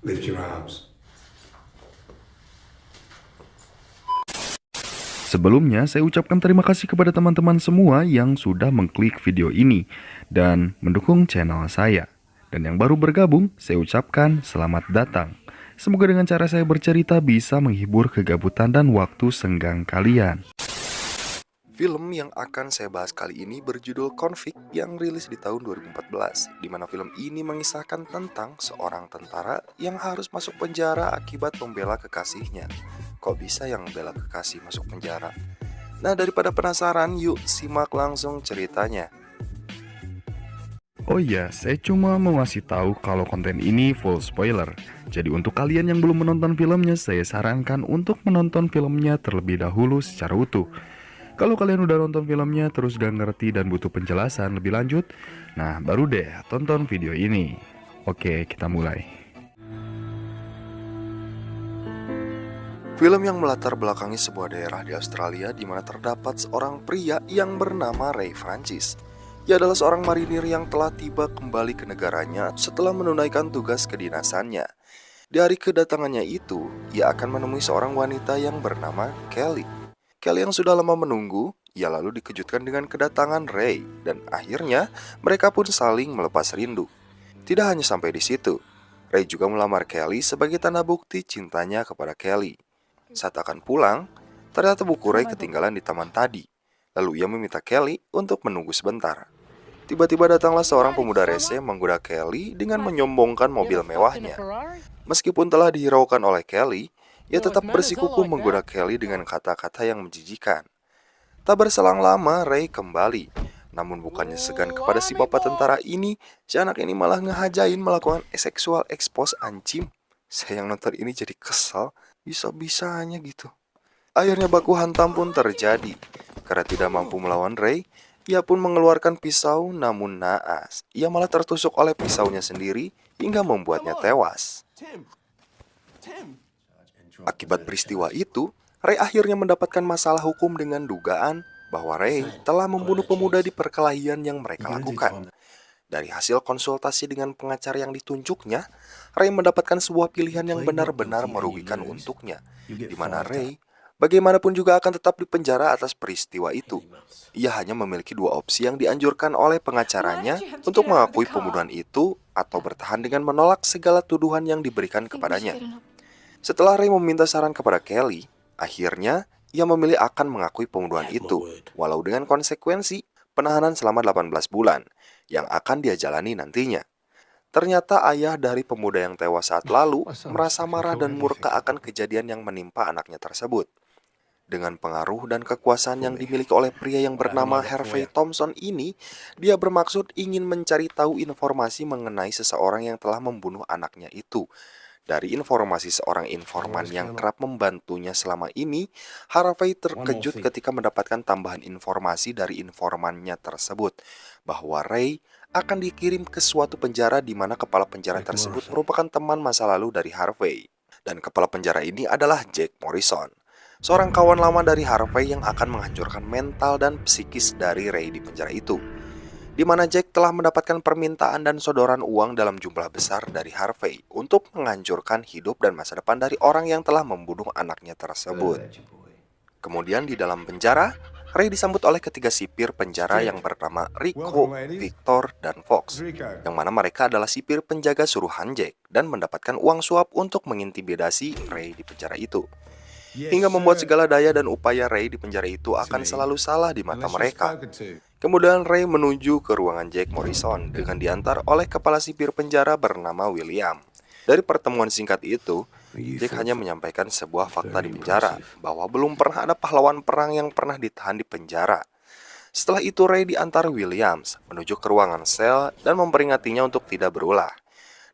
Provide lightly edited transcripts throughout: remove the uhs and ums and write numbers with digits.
Lift your arms. Sebelumnya, saya ucapkan terima kasih kepada teman-teman semua yang sudah mengklik video ini dan mendukung channel saya. Dan yang baru bergabung, saya ucapkan selamat datang. Semoga dengan cara saya bercerita bisa menghibur kegabutan dan waktu senggang kalian. Film yang akan saya bahas kali ini berjudul Convict yang rilis di tahun 2014, di mana film ini mengisahkan tentang seorang tentara yang harus masuk penjara akibat membela kekasihnya. Kok bisa yang membela kekasih masuk penjara? Nah, daripada penasaran, yuk simak langsung ceritanya. Oh iya, saya cuma mau ngasih tahu kalau konten ini full spoiler. Jadi untuk kalian yang belum menonton filmnya, saya sarankan untuk menonton filmnya terlebih dahulu secara utuh. Kalau kalian udah nonton filmnya terus gak ngerti dan butuh penjelasan lebih lanjut, nah baru deh tonton video ini. Oke, kita mulai. Film yang melatar belakangi sebuah daerah di Australia di mana terdapat seorang pria yang bernama Ray Francis. Ia adalah seorang marinir yang telah tiba kembali ke negaranya setelah menunaikan tugas kedinasannya. Di hari kedatangannya itu, ia akan menemui seorang wanita yang bernama Kelly. Kelly yang sudah lama menunggu, ia lalu dikejutkan dengan kedatangan Ray, dan akhirnya mereka pun saling melepas rindu. Tidak hanya sampai di situ, Ray juga melamar Kelly sebagai tanda bukti cintanya kepada Kelly. Saat akan pulang, ternyata buku Ray ketinggalan di taman tadi. Lalu ia meminta Kelly untuk menunggu sebentar. Tiba-tiba datanglah seorang pemuda rese menggoda Kelly dengan menyombongkan mobil mewahnya. Meskipun telah dihiraukan oleh Kelly, ia tetap bersikukuh menggoda Kelly dengan kata-kata yang menjijikan. Tak berselang lama, Ray kembali. Namun bukannya segan kepada si bapak tentara ini, si anak ini malah ngehajain melakukan seksual expose ancim. Saya yang nonton ini jadi kesal, bisa-bisanya gitu. Akhirnya baku hantam pun terjadi. Karena tidak mampu melawan Ray, ia pun mengeluarkan pisau, namun naas. Ia malah tertusuk oleh pisaunya sendiri hingga membuatnya tewas. Akibat peristiwa itu, Ray akhirnya mendapatkan masalah hukum dengan dugaan bahwa Ray telah membunuh pemuda di perkelahian yang mereka lakukan. Dari hasil konsultasi dengan pengacara yang ditunjuknya, Ray mendapatkan sebuah pilihan yang benar-benar merugikan untuknya, di mana Ray bagaimanapun juga akan tetap dipenjara atas peristiwa itu. Ia hanya memiliki dua opsi yang dianjurkan oleh pengacaranya untuk mengakui pembunuhan itu atau bertahan dengan menolak segala tuduhan yang diberikan kepadanya. Setelah Ray meminta saran kepada Kelly, akhirnya ia memilih akan mengakui pembunuhan itu, walau dengan konsekuensi penahanan selama 18 bulan yang akan dia jalani nantinya. Ternyata ayah dari pemuda yang tewas saat lalu merasa marah dan murka akan kejadian yang menimpa anaknya tersebut. Dengan pengaruh dan kekuasaan yang dimiliki oleh pria yang bernama Harvey Thompson ini, dia bermaksud ingin mencari tahu informasi mengenai seseorang yang telah membunuh anaknya itu. Dari informasi seorang informan yang kerap membantunya selama ini, Harvey terkejut ketika mendapatkan tambahan informasi dari informannya tersebut, bahwa Ray akan dikirim ke suatu penjara di mana kepala penjara tersebut merupakan teman masa lalu dari Harvey. Dan kepala penjara ini adalah Jack Morrison, seorang kawan lama dari Harvey yang akan menghancurkan mental dan psikis dari Ray di penjara itu, di mana Jack telah mendapatkan permintaan dan sodoran uang dalam jumlah besar dari Harvey untuk menghancurkan hidup dan masa depan dari orang yang telah membunuh anaknya tersebut. Kemudian di dalam penjara, Ray disambut oleh ketiga sipir penjara yang bernama Rico, Victor, dan Fox, yang mana mereka adalah sipir penjaga suruhan Jack dan mendapatkan uang suap untuk mengintimidasi Ray di penjara itu, hingga membuat segala daya dan upaya Ray di penjara itu akan selalu salah di mata mereka. Kemudian Ray menuju ke ruangan Jack Morrison dengan diantar oleh kepala sipir penjara bernama William. Dari pertemuan singkat itu, Jack hanya menyampaikan sebuah fakta di penjara, bahwa belum pernah ada pahlawan perang yang pernah ditahan di penjara. Setelah itu Ray diantar Williams menuju ke ruangan sel dan memperingatinya untuk tidak berulah.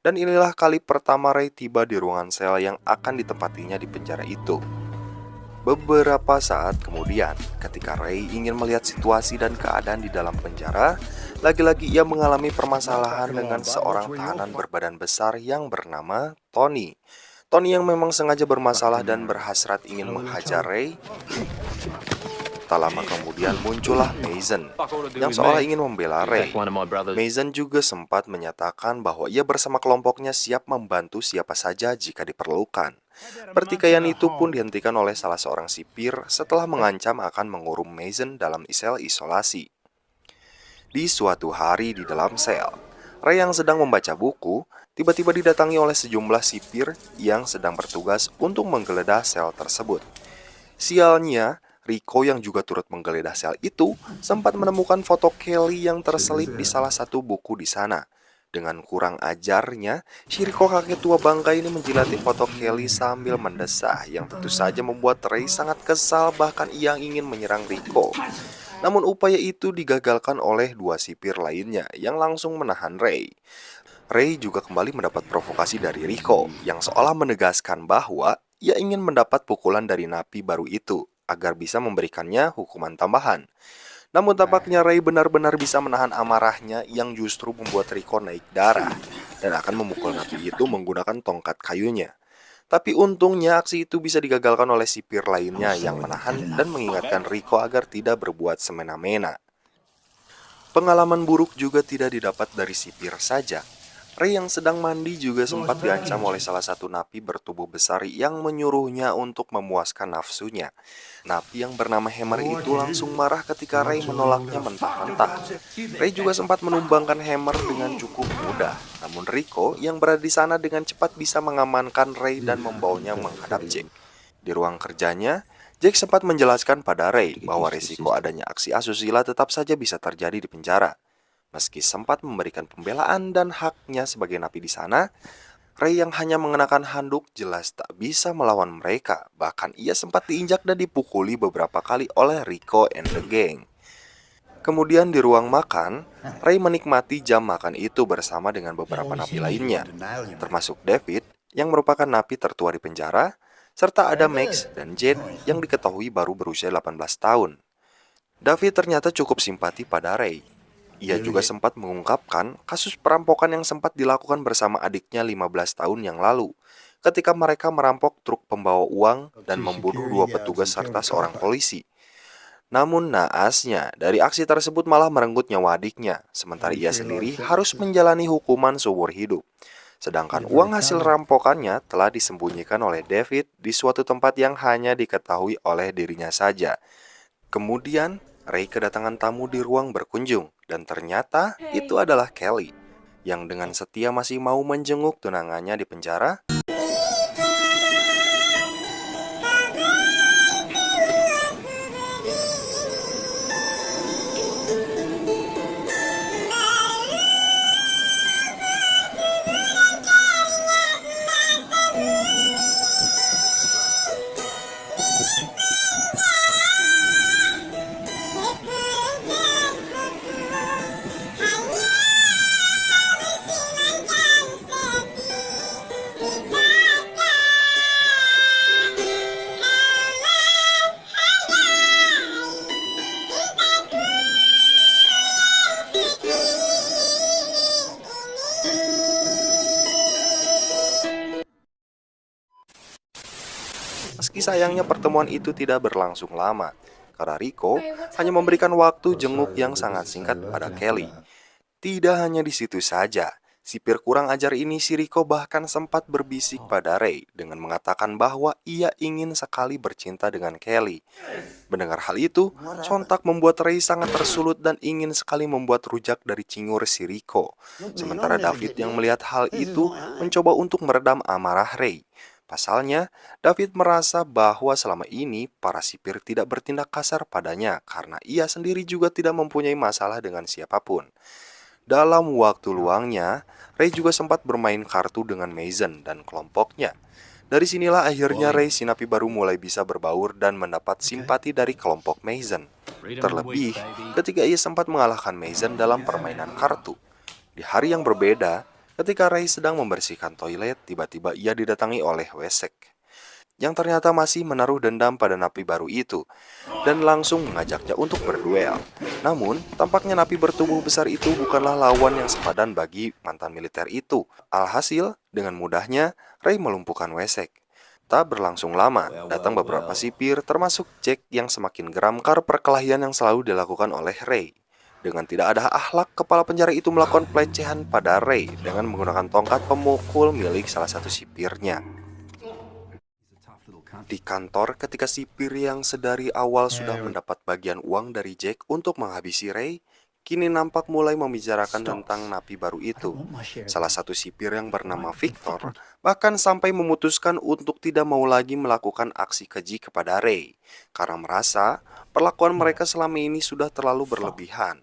Dan inilah kali pertama Ray tiba di ruangan sel yang akan ditempatinya di penjara itu. Beberapa saat kemudian, ketika Ray ingin melihat situasi dan keadaan di dalam penjara, lagi-lagi ia mengalami permasalahan dengan seorang tahanan berbadan besar yang bernama Tony. Tony yang memang sengaja bermasalah dan berhasrat ingin menghajar Ray. Tak lama kemudian muncullah Mason yang seolah ingin membela Ray. Mason juga sempat menyatakan bahwa ia bersama kelompoknya siap membantu siapa saja jika diperlukan. Pertikaian itu pun dihentikan oleh salah seorang sipir setelah mengancam akan mengurung Mason dalam sel isolasi. Di suatu hari di dalam sel, Ray yang sedang membaca buku tiba-tiba didatangi oleh sejumlah sipir yang sedang bertugas untuk menggeledah sel tersebut. Sialnya, Rico yang juga turut menggeledah sel itu sempat menemukan foto Kelly yang terselip di salah satu buku di sana. Dengan kurang ajarnya, si Rico kakek tua bangka ini menjilati foto Kelly sambil mendesah, yang tentu saja membuat Ray sangat kesal, bahkan ia ingin menyerang Rico. Namun upaya itu digagalkan oleh dua sipir lainnya yang langsung menahan Ray. Ray juga kembali mendapat provokasi dari Rico yang seolah menegaskan bahwa ia ingin mendapat pukulan dari napi baru itu agar bisa memberikannya hukuman tambahan. Namun tampaknya Ray benar-benar bisa menahan amarahnya yang justru membuat Rico naik darah dan akan memukul napi itu menggunakan tongkat kayunya. Tapi untungnya aksi itu bisa digagalkan oleh sipir lainnya yang menahan dan mengingatkan Rico agar tidak berbuat semena-mena. Pengalaman buruk juga tidak didapat dari sipir saja. Ray yang sedang mandi juga sempat diancam oleh salah satu napi bertubuh besar yang menyuruhnya untuk memuaskan nafsunya. Napi yang bernama Hammer itu langsung marah ketika Ray menolaknya mentah-mentah. Ray juga sempat menumbangkan Hammer dengan cukup mudah. Namun Rico yang berada di sana dengan cepat bisa mengamankan Ray dan membawanya menghadap Jack. Di ruang kerjanya, Jack sempat menjelaskan pada Ray bahwa risiko adanya aksi asusila tetap saja bisa terjadi di penjara. Meski sempat memberikan pembelaan dan haknya sebagai napi di sana, Ray yang hanya mengenakan handuk jelas tak bisa melawan mereka. Bahkan ia sempat diinjak dan dipukuli beberapa kali oleh Rico and the gang. Kemudian di ruang makan, Ray menikmati jam makan itu bersama dengan beberapa napi lainnya, termasuk David yang merupakan napi tertua di penjara, serta ada Max dan Jade yang diketahui baru berusia 18 tahun. David ternyata cukup simpati pada Ray. Ia juga sempat mengungkapkan kasus perampokan yang sempat dilakukan bersama adiknya 15 tahun yang lalu, ketika mereka merampok truk pembawa uang dan membunuh dua petugas serta seorang polisi. Namun naasnya, dari aksi tersebut malah merenggut nyawa adiknya, sementara ia sendiri harus menjalani hukuman seumur hidup. Sedangkan uang hasil rampokannya telah disembunyikan oleh David di suatu tempat yang hanya diketahui oleh dirinya saja. Kemudian, Ray kedatangan tamu di ruang berkunjung, dan ternyata itu adalah Kelly, yang dengan setia masih mau menjenguk tunangannya di penjara. Meski sayangnya pertemuan itu tidak berlangsung lama, karena Rico hanya memberikan waktu jenguk yang sangat singkat pada Kelly. Tidak hanya di situ saja, sipir kurang ajar ini si Rico bahkan sempat berbisik pada Ray dengan mengatakan bahwa ia ingin sekali bercinta dengan Kelly. Mendengar hal itu, sontak membuat Ray sangat tersulut dan ingin sekali membuat rujak dari cingur si Rico. Sementara David yang melihat hal itu mencoba untuk meredam amarah Ray. Pasalnya, David merasa bahwa selama ini para sipir tidak bertindak kasar padanya karena ia sendiri juga tidak mempunyai masalah dengan siapapun. Dalam waktu luangnya, Ray juga sempat bermain kartu dengan Mason dan kelompoknya. Dari sinilah akhirnya Ray si napi baru mulai bisa berbaur dan mendapat simpati dari kelompok Mason. Terlebih ketika ia sempat mengalahkan Mason dalam permainan kartu. Di hari yang berbeda, ketika Ray sedang membersihkan toilet, tiba-tiba ia didatangi oleh Wesek, yang ternyata masih menaruh dendam pada napi baru itu, dan langsung mengajaknya untuk berduel. Namun, tampaknya napi bertubuh besar itu bukanlah lawan yang sepadan bagi mantan militer itu. Alhasil, dengan mudahnya, Ray melumpuhkan Wesek. Tak berlangsung lama, datang beberapa sipir termasuk Jack yang semakin geram karena perkelahian yang selalu dilakukan oleh Ray. Dengan tidak ada akhlak, kepala penjara itu melakukan pelecehan pada Ray dengan menggunakan tongkat pemukul milik salah satu sipirnya. Di kantor, ketika sipir yang sedari awal sudah mendapat bagian uang dari Jack untuk menghabisi Ray, kini nampak mulai membicarakan tentang napi baru itu. Salah satu sipir yang bernama Victor bahkan sampai memutuskan untuk tidak mau lagi melakukan aksi keji kepada Ray karena merasa perlakuan mereka selama ini sudah terlalu berlebihan.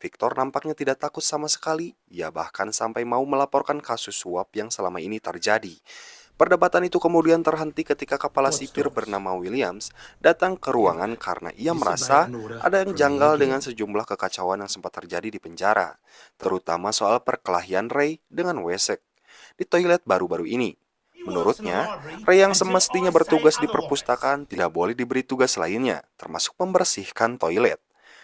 Victor nampaknya tidak takut sama sekali. Ia bahkan sampai mau melaporkan kasus suap yang selama ini terjadi. Perdebatan itu kemudian terhenti ketika kepala sipir bernama Williams datang ke ruangan karena ia merasa ada yang janggal dengan sejumlah kekacauan yang sempat terjadi di penjara, terutama soal perkelahian Ray dengan Wesek di toilet baru-baru ini. Menurutnya, Ray yang semestinya bertugas di perpustakaan tidak boleh diberi tugas lainnya, termasuk membersihkan toilet.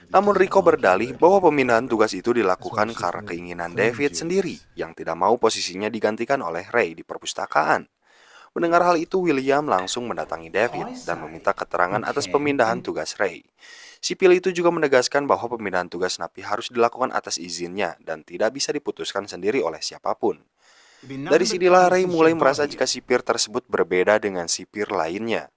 Namun Rico berdalih bahwa pemindahan tugas itu dilakukan karena keinginan David sendiri yang tidak mau posisinya digantikan oleh Ray di perpustakaan. Mendengar hal itu, William langsung mendatangi David dan meminta keterangan atas pemindahan tugas Ray. Sipil itu juga menegaskan bahwa pemindahan tugas napi harus dilakukan atas izinnya dan tidak bisa diputuskan sendiri oleh siapapun. Dari sinilah Ray mulai merasa jika sipir tersebut berbeda dengan sipir lainnya.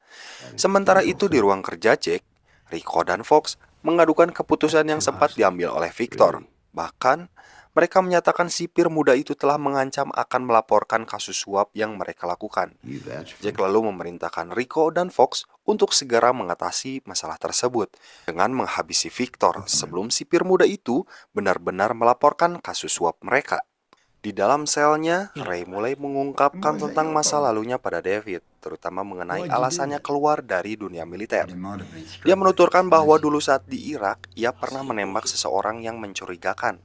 Sementara itu di ruang kerja Jack, Rico dan Fox mengadukan keputusan yang sempat diambil oleh Victor. Bahkan, mereka menyatakan sipir muda itu telah mengancam akan melaporkan kasus suap yang mereka lakukan. Jack lalu memerintahkan Rico dan Fox untuk segera mengatasi masalah tersebut dengan menghabisi Victor sebelum sipir muda itu benar-benar melaporkan kasus suap mereka. Di dalam selnya, Ray mulai mengungkapkan tentang masa lalunya pada David, terutama mengenai alasannya keluar dari dunia militer. Dia menuturkan bahwa dulu saat di Irak, ia pernah menembak seseorang yang mencurigakan.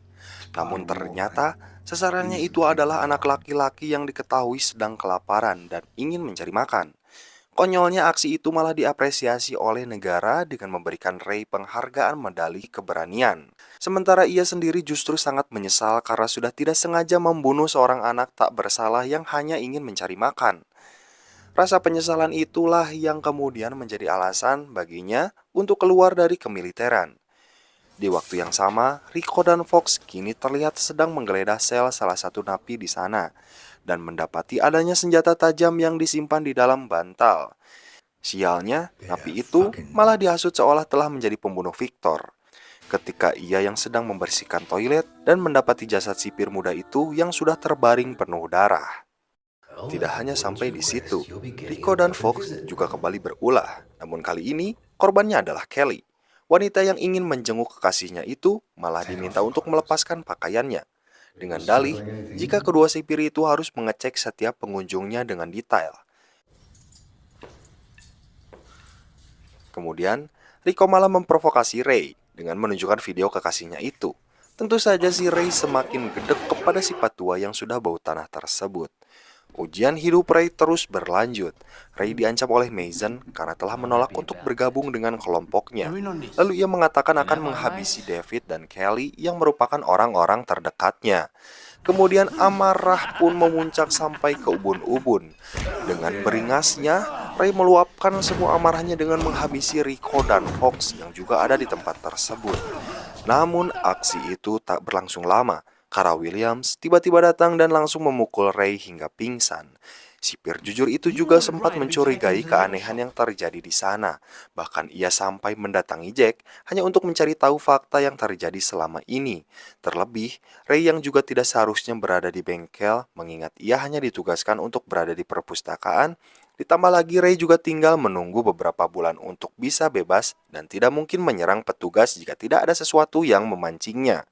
Namun ternyata sasarannya itu adalah anak laki-laki yang diketahui sedang kelaparan dan ingin mencari makan. Konyolnya aksi itu malah diapresiasi oleh negara dengan memberikan Ray penghargaan medali keberanian. Sementara ia sendiri justru sangat menyesal karena sudah tidak sengaja membunuh seorang anak tak bersalah yang hanya ingin mencari makan. Rasa penyesalan itulah yang kemudian menjadi alasan baginya untuk keluar dari kemiliteran. Di waktu yang sama, Rico dan Fox kini terlihat sedang menggeledah sel salah satu napi di sana dan mendapati adanya senjata tajam yang disimpan di dalam bantal. Sialnya, napi itu malah dihasut seolah telah menjadi pembunuh Victor. Ketika ia yang sedang membersihkan toilet dan mendapati jasad sipir muda itu yang sudah terbaring penuh darah. Tidak hanya sampai di situ, Rico dan Fox juga kembali berulah. Namun kali ini, korbannya adalah Kelly. Wanita yang ingin menjenguk kekasihnya itu malah diminta untuk melepaskan pakaiannya. Dengan dalih, jika kedua sipir itu harus mengecek setiap pengunjungnya dengan detail. Kemudian, Rico malah memprovokasi Ray dengan menunjukkan video kekasihnya itu. Tentu saja si Ray semakin gedek kepada sifat tua yang sudah bau tanah tersebut. Ujian hidup Ray terus berlanjut. Ray diancam oleh Mason karena telah menolak untuk bergabung dengan kelompoknya. Lalu ia mengatakan akan menghabisi David dan Kelly yang merupakan orang-orang terdekatnya. Kemudian amarah pun memuncak sampai ke ubun-ubun. Dengan beringasnya, Ray meluapkan semua amarahnya dengan menghabisi Rico dan Fox yang juga ada di tempat tersebut. Namun aksi itu tak berlangsung lama. Karena Williams tiba-tiba datang dan langsung memukul Ray hingga pingsan. Sipir jujur itu juga sempat mencurigai keanehan yang terjadi di sana. Bahkan ia sampai mendatangi Jack hanya untuk mencari tahu fakta yang terjadi selama ini. Terlebih, Ray yang juga tidak seharusnya berada di bengkel, mengingat ia hanya ditugaskan untuk berada di perpustakaan. Ditambah lagi Ray juga tinggal menunggu beberapa bulan untuk bisa bebas dan tidak mungkin menyerang petugas jika tidak ada sesuatu yang memancingnya.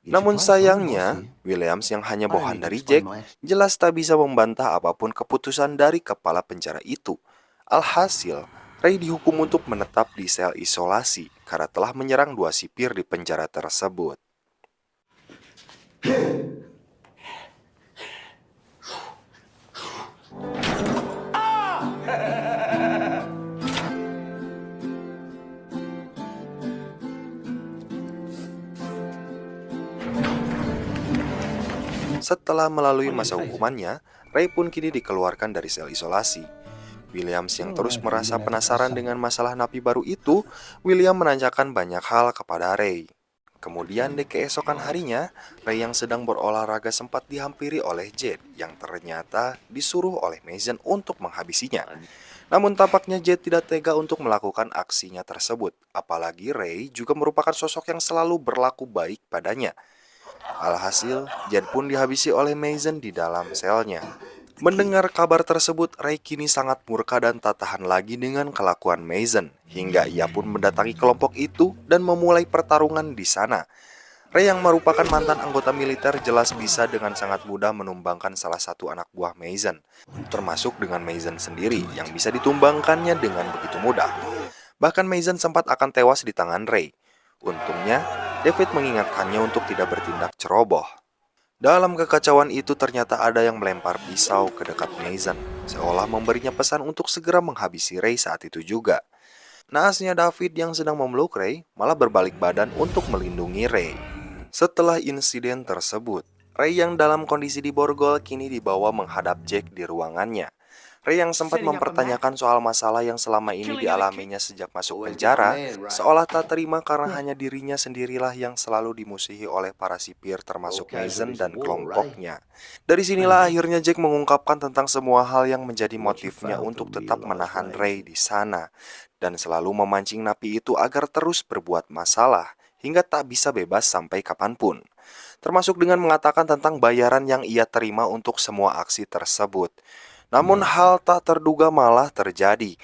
Namun sayangnya, Williams yang hanya bawahan dari Jack jelas tak bisa membantah apapun keputusan dari kepala penjara itu. Alhasil, Ray dihukum untuk menetap di sel isolasi karena telah menyerang dua sipir di penjara tersebut. Setelah melalui masa hukumannya, Ray pun kini dikeluarkan dari sel isolasi. Williams yang terus merasa penasaran dengan masalah napi baru itu, William menanyakan banyak hal kepada Ray. Kemudian di keesokan harinya, Ray yang sedang berolahraga sempat dihampiri oleh Jed yang ternyata disuruh oleh Mason untuk menghabisinya. Namun tampaknya Jed tidak tega untuk melakukan aksinya tersebut, apalagi Ray juga merupakan sosok yang selalu berlaku baik padanya. Alhasil, Jed pun dihabisi oleh Mason di dalam selnya. Mendengar kabar tersebut, Ray kini sangat murka dan tak tahan lagi dengan kelakuan Mason, hingga ia pun mendatangi kelompok itu dan memulai pertarungan di sana. Ray yang merupakan mantan anggota militer jelas bisa dengan sangat mudah menumbangkan salah satu anak buah Mason, termasuk dengan Mason sendiri yang bisa ditumbangkannya dengan begitu mudah. Bahkan Mason sempat akan tewas di tangan Ray. Untungnya, David mengingatkannya untuk tidak bertindak ceroboh. Dalam kekacauan itu ternyata ada yang melempar pisau ke dekat Mason, seolah memberinya pesan untuk segera menghabisi Ray saat itu juga. Naasnya David yang sedang memeluk Ray malah berbalik badan untuk melindungi Ray. Setelah insiden tersebut, Ray yang dalam kondisi diborgol kini dibawa menghadap Jack di ruangannya. Ray yang sempat mempertanyakan soal masalah yang selama ini dialaminya sejak masuk penjara, seolah tak terima karena hanya dirinya sendirilah yang selalu dimusuhi oleh para sipir termasuk Mason dan kelompoknya. Dari sinilah akhirnya Jack mengungkapkan tentang semua hal yang menjadi motifnya untuk tetap menahan Ray di sana, dan selalu memancing napi itu agar terus berbuat masalah, hingga tak bisa bebas sampai kapanpun. Termasuk dengan mengatakan tentang bayaran yang ia terima untuk semua aksi tersebut. Namun hal tak terduga malah terjadi.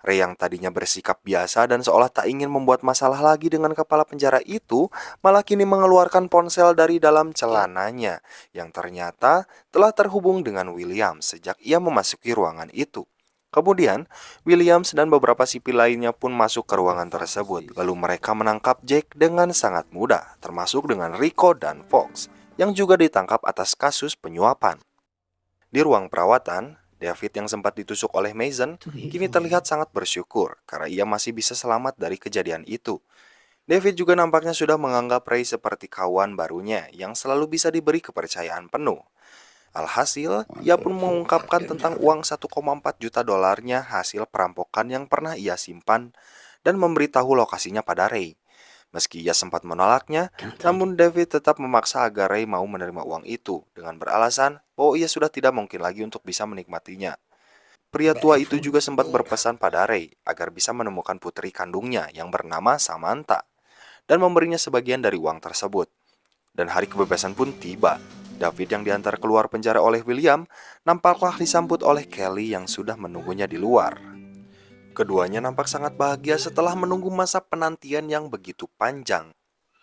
Ray yang tadinya bersikap biasa dan seolah tak ingin membuat masalah lagi dengan kepala penjara itu, malah kini mengeluarkan ponsel dari dalam celananya, yang ternyata telah terhubung dengan William sejak ia memasuki ruangan itu. Kemudian, Williams dan beberapa sipil lainnya pun masuk ke ruangan tersebut. Lalu mereka menangkap Jack dengan sangat mudah, termasuk dengan Rico dan Fox, yang juga ditangkap atas kasus penyuapan. Di ruang perawatan, David yang sempat ditusuk oleh Mason kini terlihat sangat bersyukur karena ia masih bisa selamat dari kejadian itu. David juga nampaknya sudah menganggap Ray seperti kawan barunya yang selalu bisa diberi kepercayaan penuh. Alhasil, ia pun mengungkapkan tentang uang 1,4 juta dolarnya hasil perampokan yang pernah ia simpan dan memberitahu lokasinya pada Ray. Meski ia sempat menolaknya, namun David tetap memaksa agar Ray mau menerima uang itu dengan beralasan bahwa ia sudah tidak mungkin lagi untuk bisa menikmatinya. Pria tua itu juga sempat berpesan pada Ray agar bisa menemukan putri kandungnya yang bernama Samantha dan memberinya sebagian dari uang tersebut. Dan hari kebebasan pun tiba. David yang diantar keluar penjara oleh William nampaklah disambut oleh Kelly yang sudah menunggunya di luar. Keduanya nampak sangat bahagia setelah menunggu masa penantian yang begitu panjang.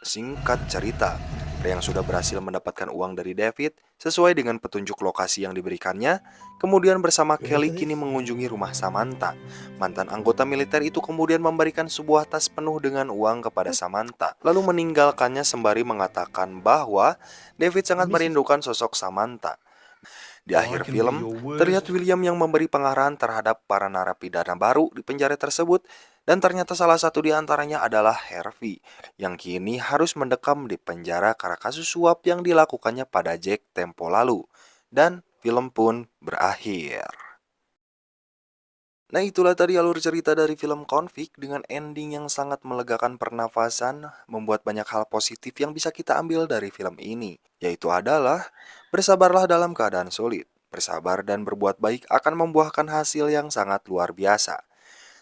Singkat cerita, Ray yang sudah berhasil mendapatkan uang dari David sesuai dengan petunjuk lokasi yang diberikannya, kemudian bersama Kelly kini mengunjungi rumah Samantha. Mantan anggota militer itu kemudian memberikan sebuah tas penuh dengan uang kepada Samantha, lalu meninggalkannya sembari mengatakan bahwa David sangat merindukan sosok Samantha. Di akhir film, terlihat William yang memberi pengarahan terhadap para narapidana baru di penjara tersebut, dan ternyata salah satu di antaranya adalah Harvey, yang kini harus mendekam di penjara karena kasus suap yang dilakukannya pada Jack tempo lalu. Dan film pun berakhir. Nah, itulah tadi alur cerita dari film Konflik dengan ending yang sangat melegakan pernafasan, membuat banyak hal positif yang bisa kita ambil dari film ini, yaitu adalah bersabarlah dalam keadaan sulit. Bersabar dan berbuat baik akan membuahkan hasil yang sangat luar biasa.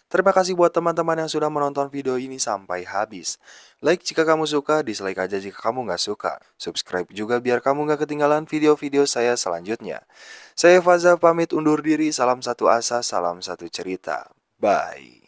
Terima kasih buat teman-teman yang sudah menonton video ini sampai habis. Like jika kamu suka, dislike aja jika kamu nggak suka. Subscribe juga biar kamu nggak ketinggalan video-video saya selanjutnya. Saya Faza pamit undur diri, salam satu asa, salam satu cerita. Bye.